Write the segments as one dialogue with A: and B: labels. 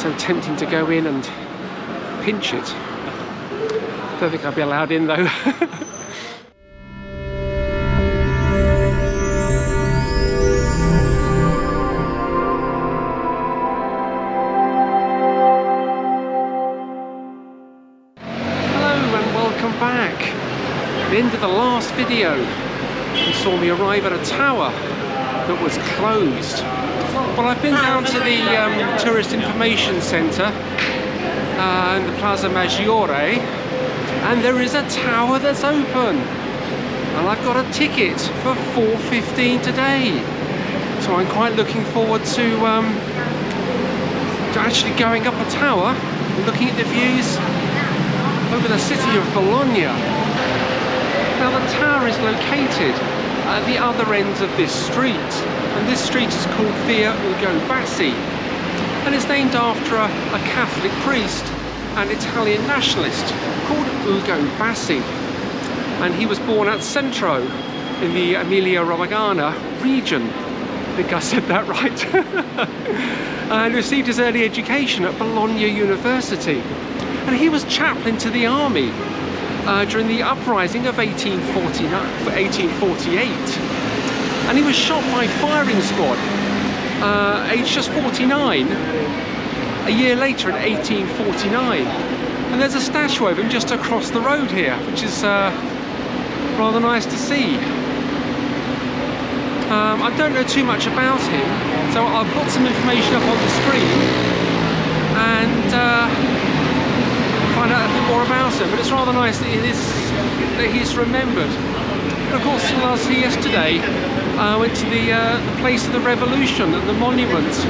A: so tempting to go in and pinch it. Don't think I'd be allowed in though. Back. At the end of the last video, you saw me arrive at a tower that was closed. Well, I've been down to the Tourist Information Centre in the Plaza Maggiore, and there is a tower that's open. And I've got a ticket for 4:15 today. So I'm quite looking forward to actually going up a tower and looking at the views over the city of Bologna. Now the tower is located at the other end of this street, and this street is called Via Ugo Bassi, and it's named after a Catholic priest and Italian nationalist called Ugo Bassi, and he was born at Centro in the Emilia-Romagna region. I think I said that right. And received his early education at Bologna University. And he was chaplain to the army during the uprising of 1848. And he was shot by firing squad, aged just 49, a year later in 1849. And there's a statue of him just across the road here, which is rather nice to see. I don't know too much about him, so I'll put some information up on the screen and find out a bit more about him, but it's rather nice that he's remembered. And of course, when I was here yesterday, I went to the place of the revolution and the monument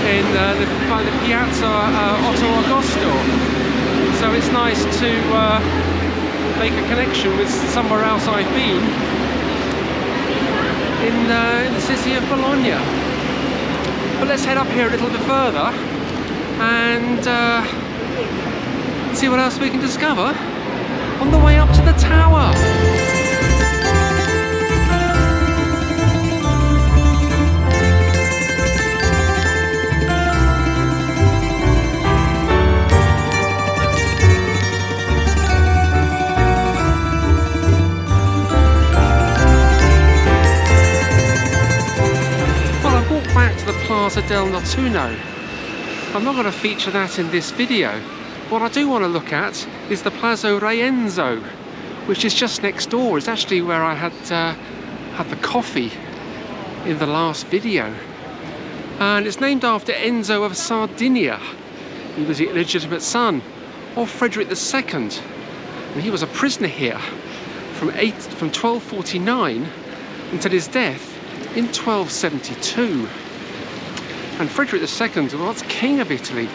A: in the Piazza Otto Augusto. So it's nice to make a connection with somewhere else I've been in the city of Bologna. But let's head up here a little bit further and see what else we can discover on the way up to the tower. Well, I've walked back to the Plaza del Mercanzia. I'm not going to feature that in this video. What I do want to look at is the Palazzo Enzo, which is just next door. It's actually where I had the coffee in the last video. And it's named after Enzo of Sardinia. He was the illegitimate son of Frederick II. And he was a prisoner here from 1249 until his death in 1272. And Frederick II was king of Italy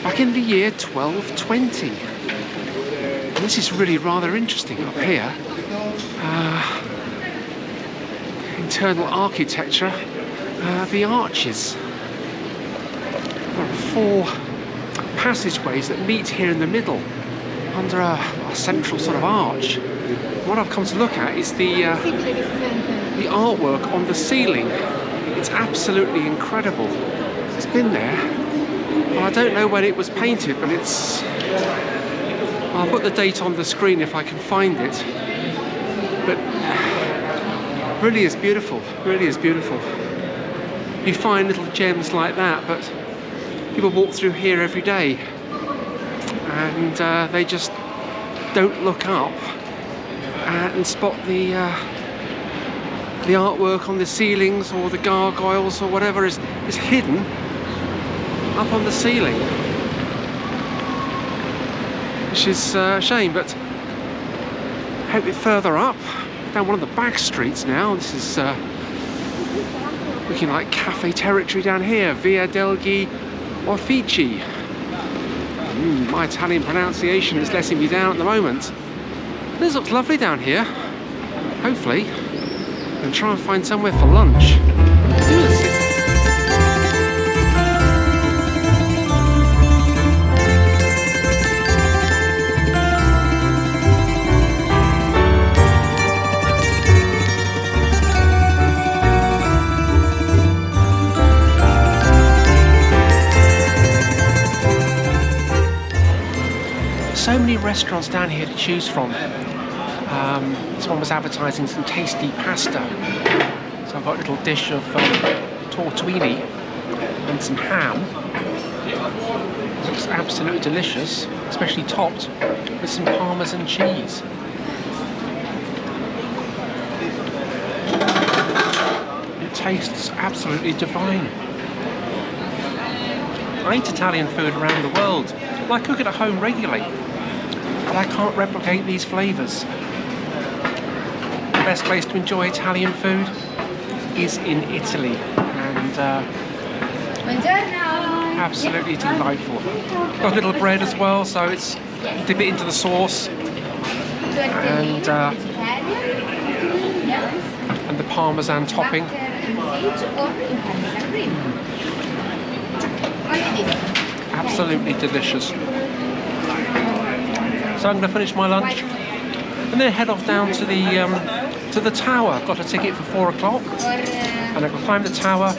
A: back in the year 1220. And this is really rather interesting up here. Internal architecture, the arches. There are 4 passageways that meet here in the middle under a central sort of arch. What I've come to look at is the artwork on the ceiling. It's absolutely incredible. It's been there. Well, I don't know when it was painted, but it's... I'll put the date on the screen if I can find it. But really is beautiful, really is beautiful. You find little gems like that, but people walk through here every day and they just don't look up and spot the artwork on the ceilings or the gargoyles or whatever is hidden up on the ceiling, which is a shame. But a bit further up, down one of the back streets now, this is looking like cafe territory down here, Via degli Uffici. My Italian pronunciation is letting me down at the moment. This looks lovely down here. Hopefully, and try and find somewhere for lunch. so many restaurants down here to choose from. This one was advertising some tasty pasta. So I've got a little dish of tortellini and some ham. Looks absolutely delicious, especially topped with some Parmesan cheese. It tastes absolutely divine. I eat Italian food around the world. Well, I cook it at home regularly, but I can't replicate these flavours. The best place to enjoy Italian food is in Italy, and absolutely delightful. Got a little bread as well, so it's dip it into the sauce, and the Parmesan topping. Absolutely delicious. So I'm going to finish my lunch and then head off down to the tower. I've got a ticket for 4 o'clock, and I can climb the tower,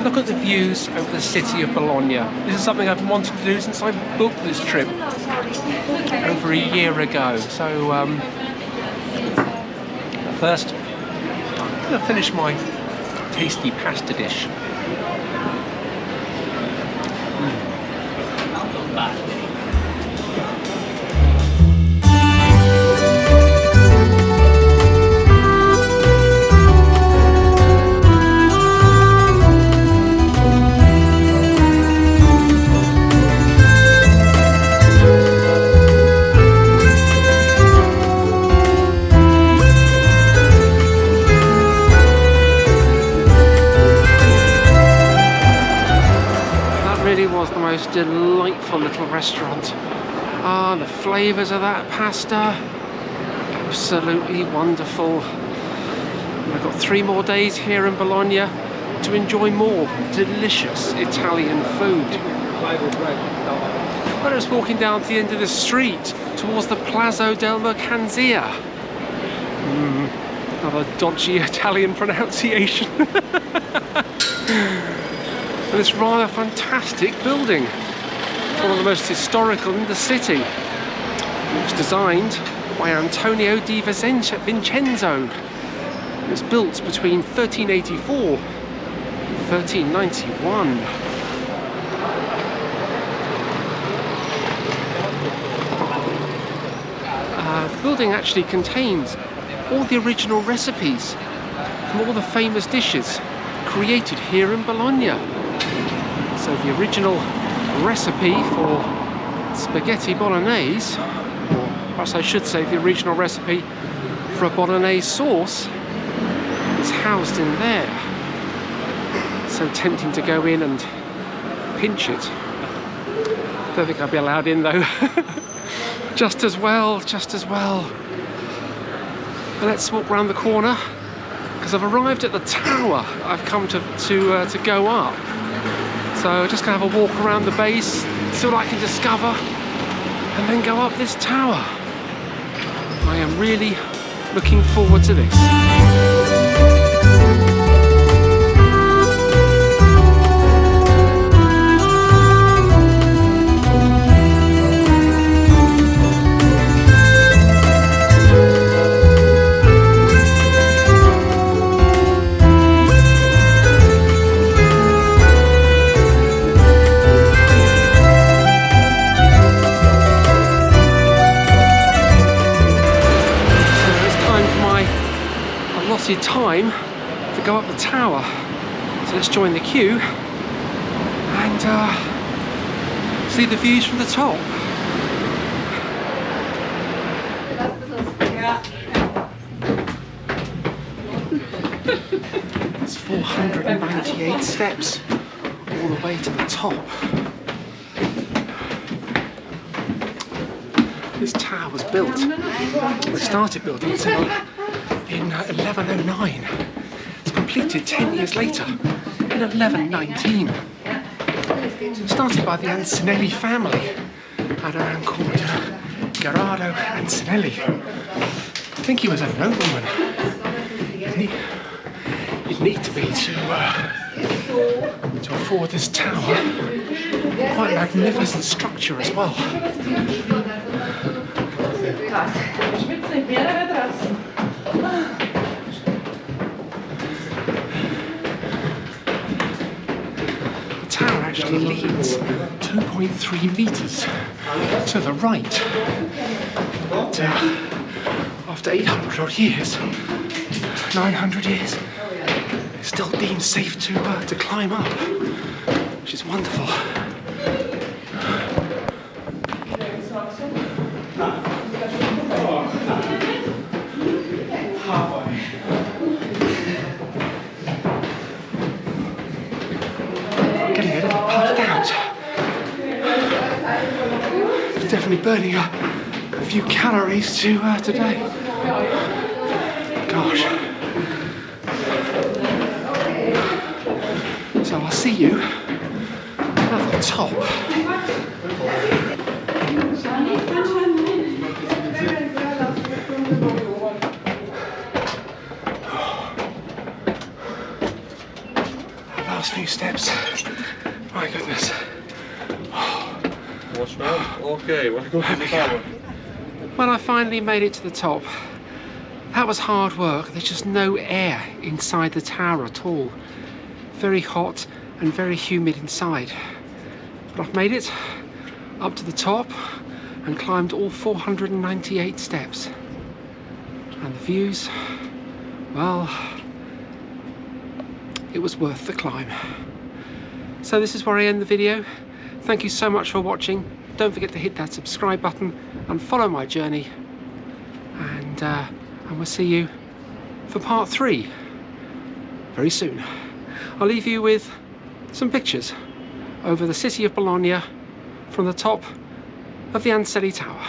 A: look at the views over the city of Bologna. This is something I've wanted to do since I booked this trip over a year ago. So first, I'm going to finish my tasty pasta dish. Was the most delightful little restaurant. The flavours of that pasta, absolutely wonderful. And I've got 3 more days here in Bologna to enjoy more delicious Italian food. But I was walking down to the end of the street towards the Plazzo della Mercanzia. Another dodgy Italian pronunciation. This rather fantastic building. It's one of the most historical in the city. It was designed by Antonio di Vincenzo. It was built between 1384 and 1391. The building actually contains all the original recipes from all the famous dishes created here in Bologna. So the original recipe for spaghetti bolognese, or perhaps I should say the original recipe for a bolognese sauce, is housed in there. So tempting to go in and pinch it. Don't think I'll be allowed in though. Just as well. But let's walk around the corner, because I've arrived at the tower I've come to go up. So just gonna have a walk around the base, see what I can discover, and then go up this tower. I am really looking forward to this. Time to go up the tower, so let's join the queue and see the views from the top. It's 498 steps all the way to the top. This tower was built, we started building it in 1109. It's completed 10 years later, in 1119. Started by the Asinelli family at a man called Gerardo Asinelli. I think he was a nobleman. You'd need to be to afford this tower. Quite magnificent structure as well. The tower actually leads 2.3 meters to the right. But, after 800 odd years, 900 years, it's still deemed safe to climb up, which is wonderful. Getting a little puffed out. Definitely burning a few calories today. Gosh. So I'll see you at the top. Last few steps. My goodness.
B: Okay, we're going to the tower.
A: When I finally made it to the top, that was hard work. There's just no air inside the tower at all. Very hot and very humid inside. But I've made it up to the top and climbed all 498 steps. And the views, well, it was worth the climb. So this is where I end the video. Thank you so much for watching. Don't forget to hit that subscribe button and follow my journey. And we'll see you for part 3 very soon. I'll leave you with some pictures over the city of Bologna from the top of the Asinelli Tower.